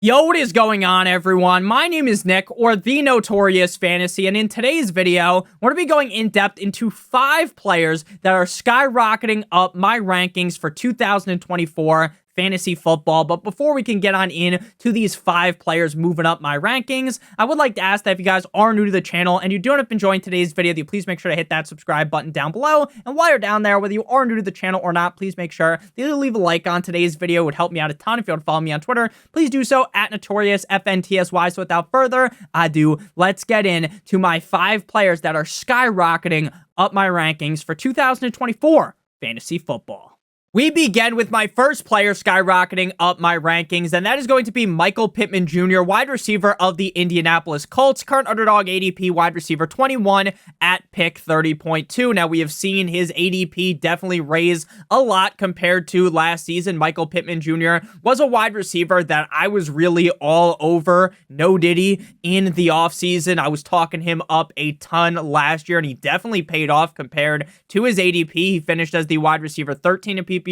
Yo, what is going on, everyone? My name is Nick, or the Notorious Fantasy, and in today's video, we're going to be going in depth into 5 players that are skyrocketing up my rankings for 2024 fantasy football. But before we can get on in to these 5 players moving up my rankings, I would like to ask that if you guys are new to the channel and you do end up enjoying today's video, that you please make sure to hit that subscribe button down below. And while you're down there, whether you are new to the channel or not, please make sure that you leave a like on today's video. It would help me out a ton. If you want to follow me on Twitter, please do so at NotoriousFantasy. So without further ado, let's get in to my 5 players that are skyrocketing up my rankings for 2024 fantasy football. We begin with my first player skyrocketing up my rankings, and that is going to be Michael Pittman Jr., wide receiver of the Indianapolis Colts, current underdog ADP wide receiver 21 at pick 30.2. Now, we have seen his ADP definitely raise a lot compared to last season. Michael Pittman Jr. was a wide receiver that I was really all over, no diddy, in the offseason. I was talking him up a ton last year, and he definitely paid off compared to his ADP. He finished as the wide receiver 13 in PPR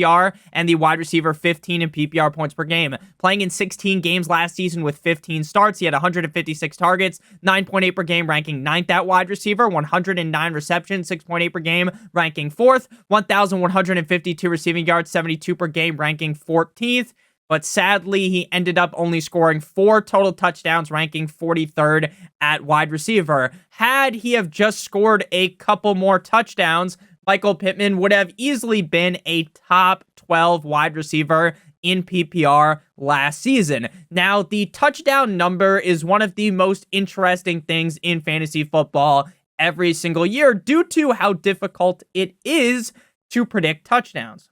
and the wide receiver 15 in PPR points per game. Playing in 16 games last season with 15 starts, he had 156 targets, 9.8 per game, ranking 9th at wide receiver, 109 receptions, 6.8 per game, ranking 4th, 1,152 receiving yards, 72 per game, ranking 14th. But sadly, he ended up only scoring 4 total touchdowns, ranking 43rd at wide receiver. Had he have just scored a couple more touchdowns, Michael Pittman would have easily been a top 12 wide receiver in PPR last season. Now, the touchdown number is one of the most interesting things in fantasy football every single year due to how difficult it is to predict touchdowns.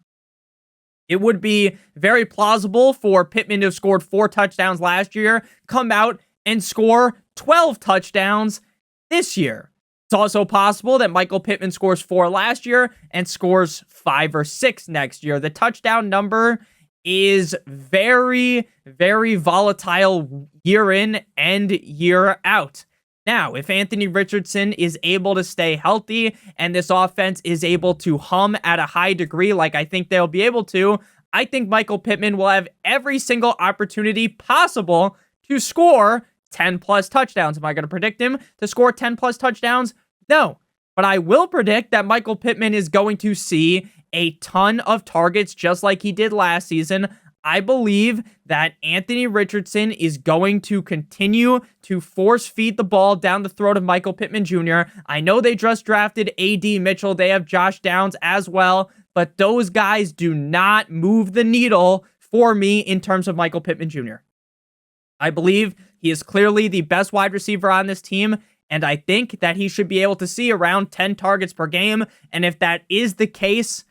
It would be very plausible for Pittman to have scored 4 touchdowns last year, come out and score 12 touchdowns this year. It's also possible that Michael Pittman scores 4 last year and scores 5 or 6 next year. The touchdown number is very, very volatile year in and year out. Now, if Anthony Richardson is able to stay healthy and this offense is able to hum at a high degree like I think they'll be able to, I think Michael Pittman will have every single opportunity possible to score 10 plus touchdowns. Am I going to predict him to score 10 plus touchdowns? No, but I will predict that Michael Pittman is going to see a ton of targets just like he did last season. I believe that Anthony Richardson is going to continue to force feed the ball down the throat of Michael Pittman Jr. I know they just drafted A.D. Mitchell. They have Josh Downs as well, but those guys do not move the needle for me in terms of Michael Pittman Jr. I believe he is clearly the best wide receiver on this team, and I think that he should be able to see around 10 targets per game. And if that is the case,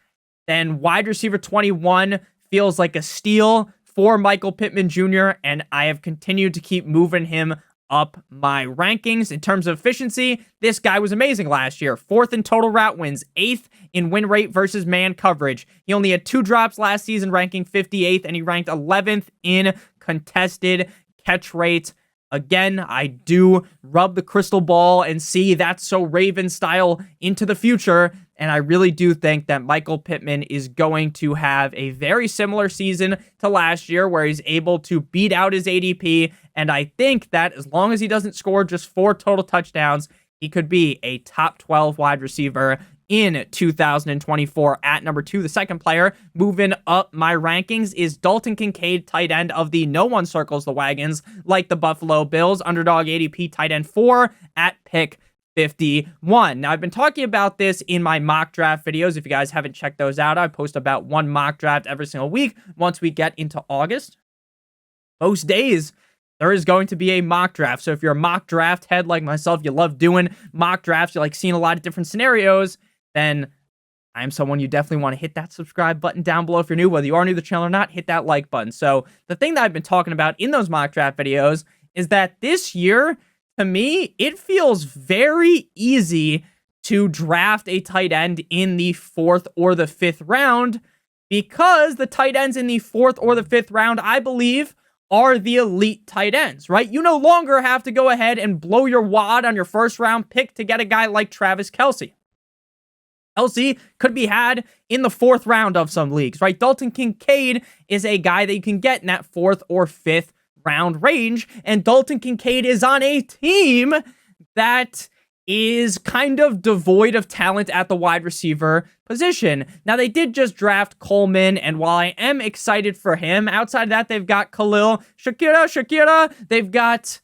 then wide receiver 21 feels like a steal for Michael Pittman Jr., and I have continued to keep moving him up my rankings. In terms of efficiency, this guy was amazing last year. 4th in total route wins, 8th in win rate versus man coverage. He only had 2 drops last season, ranking 58th, and he ranked 11th in contested catch rate. Again, I do rub the crystal ball and see that so Raven style into the future. And I really do think that Michael Pittman is going to have a very similar season to last year where he's able to beat out his ADP. And I think that as long as he doesn't score just 4 total touchdowns, he could be a top 12 wide receiver in 2024 at number 2. The second player moving up my rankings is Dalton Kincaid, tight end of the No One Circles the Wagons, like the Buffalo Bills, underdog ADP tight end 4 at pick 51. Now, I've been talking about this in my mock draft videos. If you guys haven't checked those out, I post about 1 mock draft every single week once we get into August. Most days, there is going to be a mock draft. So if you're a mock draft head like myself, you love doing mock drafts, you like seeing a lot of different scenarios, then I'm someone you definitely want to hit that subscribe button down below if you're new. Whether you are new to the channel or not, hit that like button. So the thing that I've been talking about in those mock draft videos is that this year, to me, it feels very easy to draft a tight end in the 4th or the 5th round because the tight ends in the 4th or the 5th round, I believe, are the elite tight ends, right? You no longer have to go ahead and blow your wad on your 1st round pick to get a guy like Travis Kelce. Kelce could be had in the 4th round of some leagues, right? Dalton Kincaid is a guy that you can get in that 4th or 5th round range. And Dalton Kincaid is on a team that is kind of devoid of talent at the wide receiver position. Now, they did just draft Coleman, and while I am excited for him, outside of that, they've got Khalil Shakira. They've got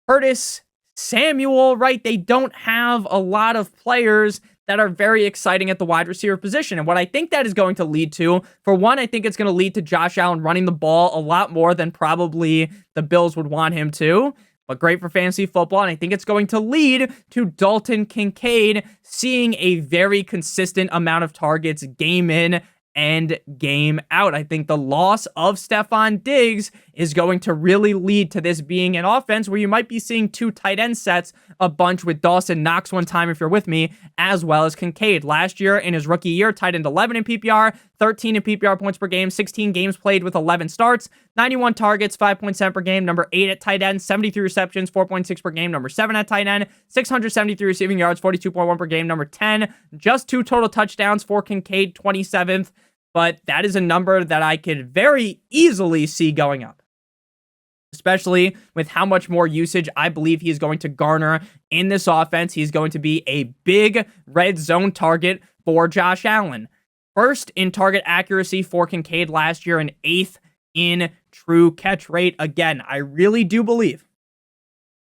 Curtis Samuel, right? They don't have a lot of players that are very exciting at the wide receiver position. And what I think that is going to lead to, for one, I think it's going to lead to Josh Allen running the ball a lot more than probably the Bills would want him to. But great for fantasy football, and I think it's going to lead to Dalton Kincaid seeing a very consistent amount of targets game in and game out. I think the loss of Stefon Diggs is going to really lead to this being an offense where you might be seeing two tight end sets a bunch with Dawson Knox one time, if you're with me, as well as Kincaid. Last year, in his rookie year, tight end 11 in PPR, 13 in PPR points per game, 16 games played with 11 starts, 91 targets, 5.7 per game, number 8 at tight end, 73 receptions, 4.6 per game, number 7 at tight end, 673 receiving yards, 42.1 per game, number 10, just 2 total touchdowns for Kincaid, 27th. But that is a number that I could very easily see going up, especially with how much more usage I believe he's going to garner in this offense. He's going to be a big red zone target for Josh Allen. First in target accuracy for Kincaid last year, and 8th in true catch rate. Again, I really do believe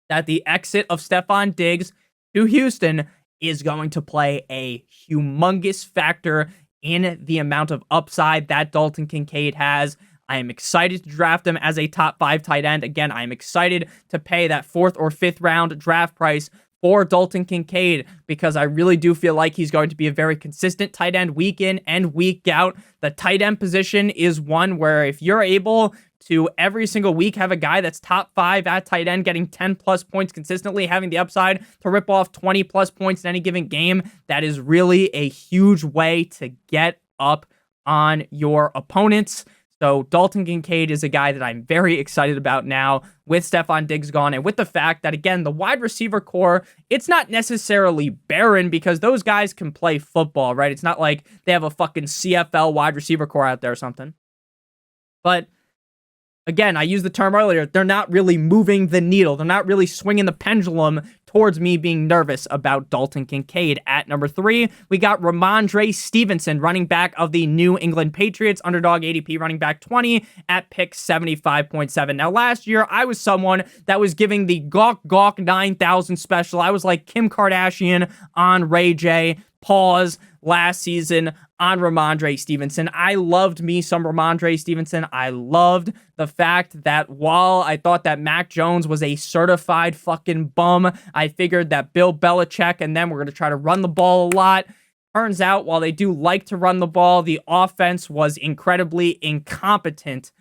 that the exit of Stefon Diggs to Houston is going to play a humongous factor in the amount of upside that Dalton Kincaid has. I am excited to draft him as a top 5 tight end. Again, I am excited to pay that 4th or 5th round draft price for Dalton Kincaid because I really do feel like he's going to be a very consistent tight end week in and week out. The tight end position is one where if you're able to every single week have a guy that's top 5 at tight end, getting 10 plus points consistently, having the upside to rip off 20 plus points in any given game, that is really a huge way to get up on your opponents. So Dalton Kincaid is a guy that I'm very excited about now with Stefon Diggs gone, and with the fact that, again, the wide receiver core, it's not necessarily barren because those guys can play football, right? It's not like they have a fucking CFL wide receiver core out there or something. But again, I used the term earlier, they're not really moving the needle. They're not really swinging the pendulum towards me being nervous about Dalton Kincaid. At number 3, we got Rhamondre Stevenson, running back of the New England Patriots, underdog ADP running back 20 at pick 75.7. Now, last year, I was someone that was giving the gawk 9,000 special. I was like Kim Kardashian on Ray J. Pause last season on Rhamondre Stevenson. I loved me some Rhamondre Stevenson. I loved the fact that while I thought that Mac Jones was a certified fucking bum, I figured that Bill Belichick and them were going to try to run the ball a lot. Turns out, while they do like to run the ball, the offense was incredibly incompetent.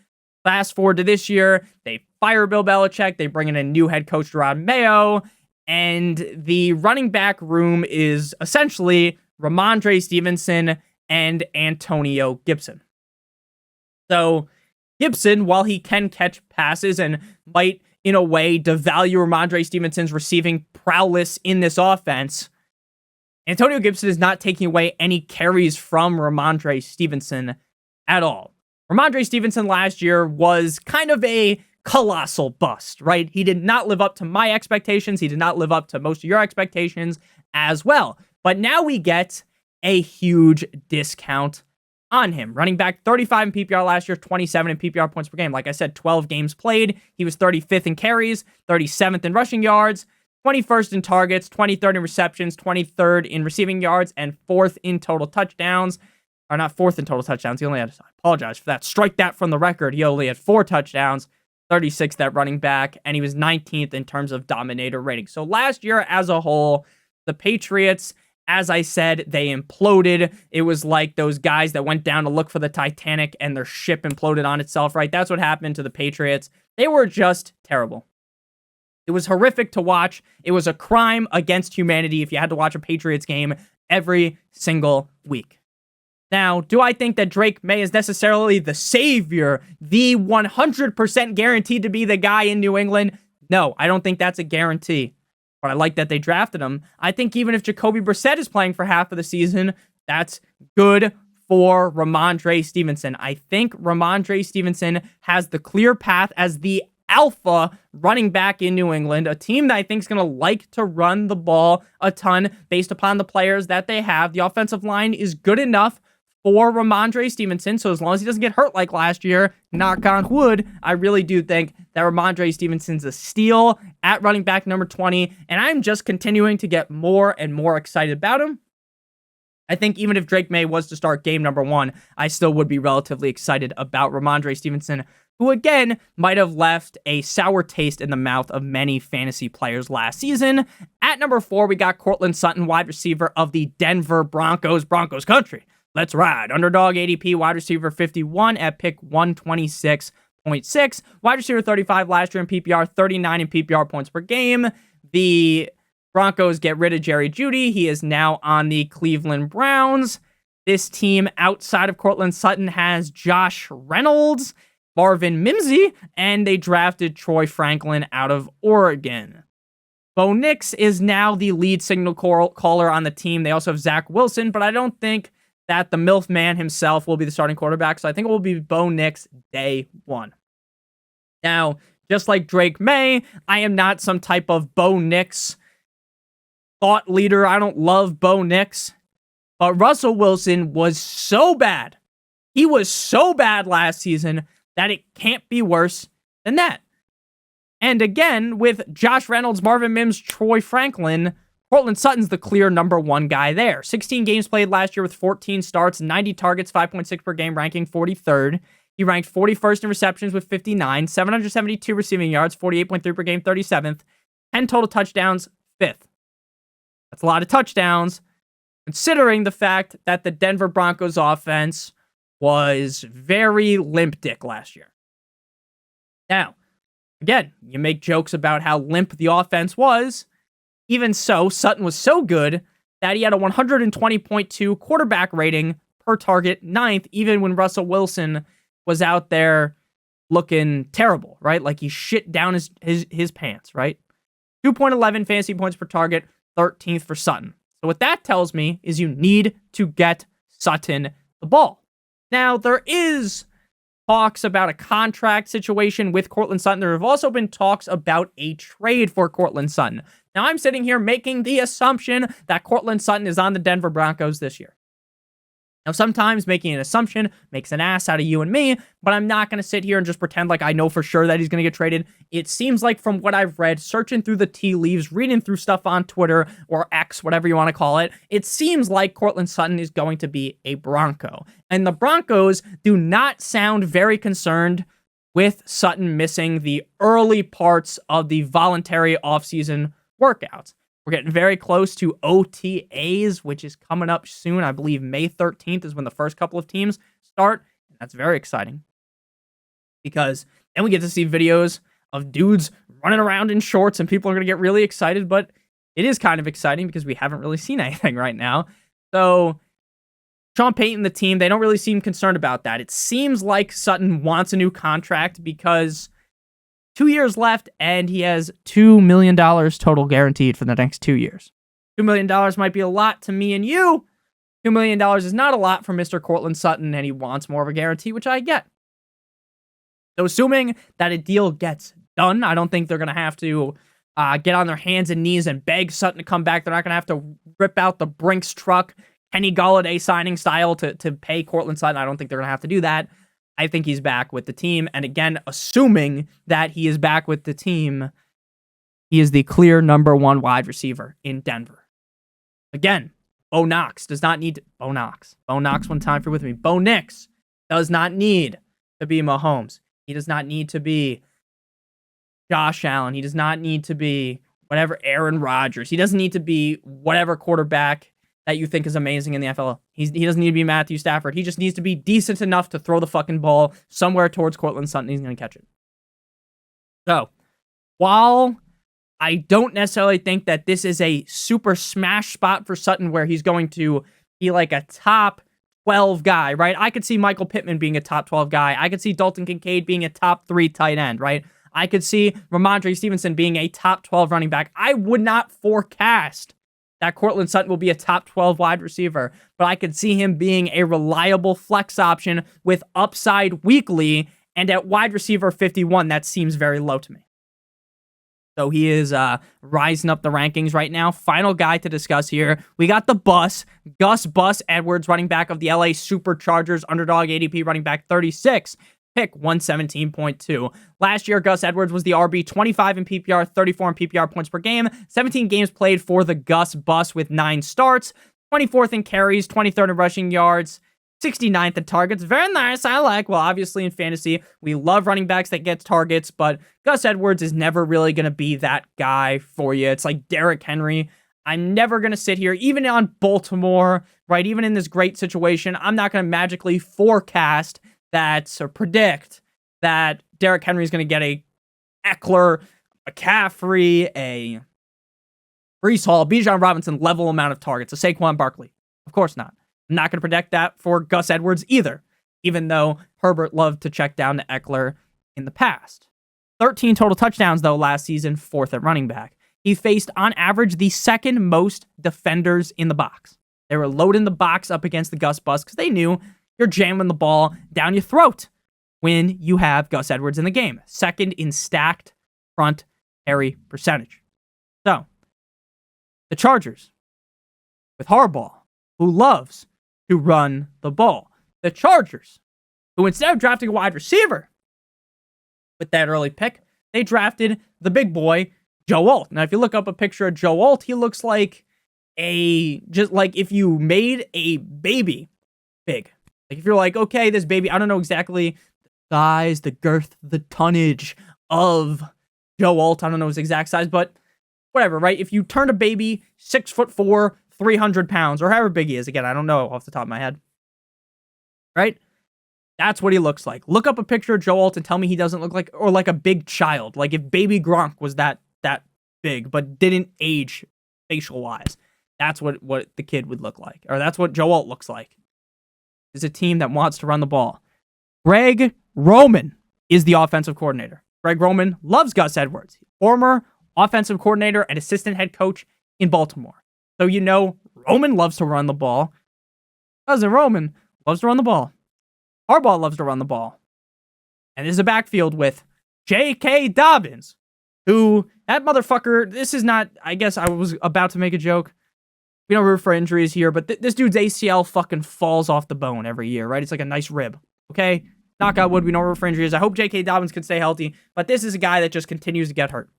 Fast forward to this year, they fire Bill Belichick. They bring in a new head coach, Rod Mayo, and the running back room is essentially Rhamondre Stevenson and Antonio Gibson. So Gibson, while he can catch passes and might, in a way, devalue Rhamondre Stevenson's receiving prowess in this offense, Antonio Gibson is not taking away any carries from Rhamondre Stevenson at all. Rhamondre Stevenson last year was kind of a colossal bust, right? He did not live up to my expectations. He did not live up to most of your expectations as well. But now we get a huge discount on him. Running back 35 in PPR last year, 27 in PPR points per game. Like I said, 12 games played. He was 35th in carries, 37th in rushing yards, 21st in targets, 23rd in receptions, 23rd in receiving yards, and 4th in total touchdowns. Or not 4th in total touchdowns. He only had, I apologize for that. Strike that from the record. He only had 4 touchdowns. 36th at running back, and he was 19th in terms of dominator rating. So last year as a whole, the Patriots, as I said, they imploded. It was like those guys that went down to look for the Titanic and their ship imploded on itself, right? That's what happened to the Patriots. They were just terrible. It was horrific to watch. It was a crime against humanity if you had to watch a Patriots game every single week. Now, do I think that Drake May is necessarily the savior, the 100% guaranteed to be the guy in New England? No, I don't think that's a guarantee. But I like that they drafted him. I think even if Jacoby Brissett is playing for half of the season, that's good for Rhamondre Stevenson. I think Rhamondre Stevenson has the clear path as the alpha running back in New England, a team that I think is going to like to run the ball a ton based upon the players that they have. The offensive line is good enough for Rhamondre Stevenson, so as long as he doesn't get hurt like last year, knock on wood, I really do think that Rhamondre Stevenson's a steal at running back number 20, and I'm just continuing to get more and more excited about him. I think even if Drake May was to start game number 1, I still would be relatively excited about Rhamondre Stevenson, who again might have left a sour taste in the mouth of many fantasy players last season. At number 4, we got Courtland Sutton, wide receiver of the Denver Broncos, Broncos country. Let's ride. Underdog ADP, wide receiver 51 at pick 126.6. Wide receiver 35 last year in PPR, 39 in PPR points per game. The Broncos get rid of Jerry Jeudy. He is now on the Cleveland Browns. This team outside of Courtland Sutton has Josh Reynolds, Marvin Mimsy, and they drafted Troy Franklin out of Oregon. Bo Nix is now the lead signal caller on the team. They also have Zach Wilson, but I don't think that the MILF man himself will be the starting quarterback, so I think it will be Bo Nix day 1. Now, just like Drake May, I am not some type of Bo Nix thought leader. I don't love Bo Nix, but Russell Wilson was so bad. He was so bad last season that it can't be worse than that. And again, with Josh Reynolds, Marvin Mims, Troy Franklin, Courtland Sutton's the clear number 1 guy there. 16 games played last year with 14 starts, 90 targets, 5.6 per game, ranking 43rd. He ranked 41st in receptions with 59, 772 receiving yards, 48.3 per game, 37th, 10 total touchdowns, 5th. That's a lot of touchdowns, considering the fact that the Denver Broncos offense was very limp dick last year. Now, again, you make jokes about how limp the offense was. Even so, Sutton was so good that he had a 120.2 quarterback rating per target, 9th, even when Russell Wilson was out there looking terrible, right? Like he shit down his pants, right? 2.11 fantasy points per target, 13th for Sutton. So what that tells me is you need to get Sutton the ball. Now, there is talks about a contract situation with Courtland Sutton. There have also been talks about a trade for Courtland Sutton. Now, I'm sitting here making the assumption that Courtland Sutton is on the Denver Broncos this year. Now, sometimes making an assumption makes an ass out of you and me, but I'm not going to sit here and just pretend like I know for sure that he's going to get traded. It seems like from what I've read, searching through the tea leaves, reading through stuff on Twitter or X, whatever you want to call it, it seems like Courtland Sutton is going to be a Bronco. And the Broncos do not sound very concerned with Sutton missing the early parts of the voluntary offseason workouts. We're getting very close to OTAs, which is coming up soon. I believe May 13th is when the first couple of teams start. And that's very exciting because then we get to see videos of dudes running around in shorts and people are going to get really excited. But it is kind of exciting because we haven't really seen anything right now. So Sean Payton, the team, they don't really seem concerned about that. It seems like Sutton wants a new contract because 2 years left, and he has $2 million total guaranteed for the next 2 years. $2 million might be a lot to me and you. $2 million is not a lot for Mr. Courtland Sutton, and he wants more of a guarantee, which I get. So assuming that a deal gets done, I don't think they're going to have to get on their hands and knees and beg Sutton to come back. They're not going to have to rip out the Brinks truck, Kenny Golladay signing style to pay Courtland Sutton. I don't think they're going to have to do that. I think he's back with the team. And again, assuming that he is back with the team, he is the clear number 1 wide receiver in Denver. Again, Bo Nix does not need to... Bo Nix, one time for with me. Bo Nix does not need to be Mahomes. He does not need to be Josh Allen. He does not need to be whatever Aaron Rodgers. He doesn't need to be whatever quarterback that you think is amazing in the NFL. He doesn't need to be Matthew Stafford. He just needs to be decent enough to throw the fucking ball somewhere towards Courtland Sutton. He's going to catch it. So, while I don't necessarily think that this is a super smash spot for Sutton where he's going to be like a top 12 guy, right? I could see Michael Pittman being a top 12 guy. I could see Dalton Kincaid being a top 3 tight end, right? I could see Rhamondre Stevenson being a top 12 running back. I would not forecast that Courtland Sutton will be a top 12 wide receiver, but I could see him being a reliable flex option with upside weekly And at wide receiver 51, that seems very low to me. So he is rising up the rankings right now. Final guy to discuss here. We got the bus. Gus Bus Edwards, running back of the LA Superchargers, underdog ADP, running back 36. Pick 117.2. Last year, Gus Edwards was the RB 25 in PPR, 34 in PPR points per game, 17 games played for the Gus Bus with 9 starts, 24th in carries, 23rd in rushing yards, 69th in targets. Very nice. I like. Well, obviously in fantasy, we love running backs that get targets, but Gus Edwards is never really going to be that guy for you. It's like Derrick Henry. I'm never going to sit here, even on Baltimore, right? Even in this great situation, I'm not going to magically forecast that or predict that Derrick Henry is going to get a Eckler, a McCaffrey, a Breece Hall, Bijan Robinson level amount of targets, a Saquon Barkley. Of course not. I'm not going to predict that for Gus Edwards either, even though Herbert loved to check down to Eckler in the past. 13 total touchdowns, though, last season, 4th at running back. He faced, on average, the second most defenders in the box. They were loading the box up against the Gus Bus because they knew you're jamming the ball down your throat when you have Gus Edwards in the game. Second in stacked front carry percentage. So, the Chargers, with Harbaugh, who loves to run the ball. The Chargers, who instead of drafting a wide receiver with that early pick, they drafted the big boy, Joe Alt. Now, if you look up a picture of Joe Alt, he looks like just like if you made a baby big. Like if you're like, okay, this baby, I don't know exactly the size, the girth, the tonnage of Joe Alt. I don't know his exact size, but whatever, right? If you turn a baby 6'4", 300 pounds, or however big he is. Again, I don't know off the top of my head. Right? That's what he looks like. Look up a picture of Joe Alt and tell me he doesn't look like, or like a big child. Like if baby Gronk was that big, but didn't age facial-wise. That's what the kid would look like. Or that's what Joe Alt looks like. It's a team that wants to run the ball. Greg Roman is the offensive coordinator. Greg Roman loves Gus Edwards. Former offensive coordinator and assistant head coach in Baltimore. So you know Roman loves to run the ball. Cousin Roman loves to run the ball. Harbaugh loves to run the ball. And there's a backfield with J.K. Dobbins, who, that motherfucker, this is not, I guess I was about to make a joke. We don't root for injuries here, but this dude's ACL fucking falls off the bone every year, right? It's like a nice rib, okay? Knock out wood, we don't root for injuries. I hope J.K. Dobbins can stay healthy, but this is a guy that just continues to get hurt.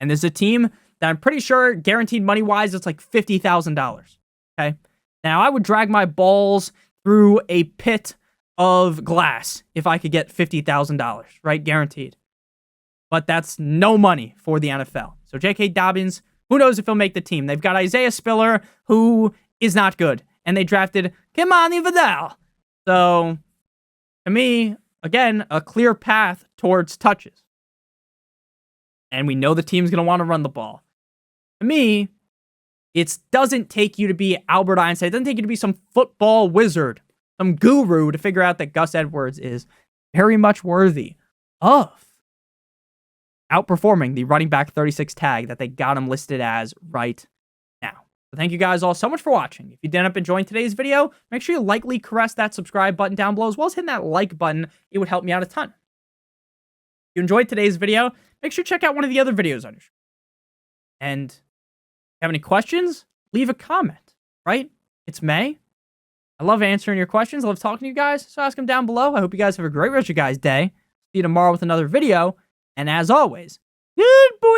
And there's a team that I'm pretty sure, guaranteed money-wise, it's like $50,000, okay? Now, I would drag my balls through a pit of glass if I could get $50,000, right? Guaranteed. But that's no money for the NFL. So J.K. Dobbins, who knows if he'll make the team? They've got Isaiah Spiller, who is not good. And they drafted Kimani Vidal. So, to me, again, a clear path towards touches. And we know the team's going to want to run the ball. To me, it doesn't take you to be Albert Einstein. It doesn't take you to be some football wizard, some guru to figure out that Gus Edwards is very much worthy of outperforming the running back 36 tag that they got him listed as right now. So thank you guys all so much for watching. If you did end up enjoying today's video, make sure you lightly caress that subscribe button down below, as well as hitting that like button. It would help me out a ton. If you enjoyed today's video, make sure to check out one of the other videos on your show. And if you have any questions, leave a comment, right? It's May. I love answering your questions. I love talking to you guys, so ask them down below. I hope you guys have a great rest of your guys' day. See you tomorrow with another video. And as always, good boy.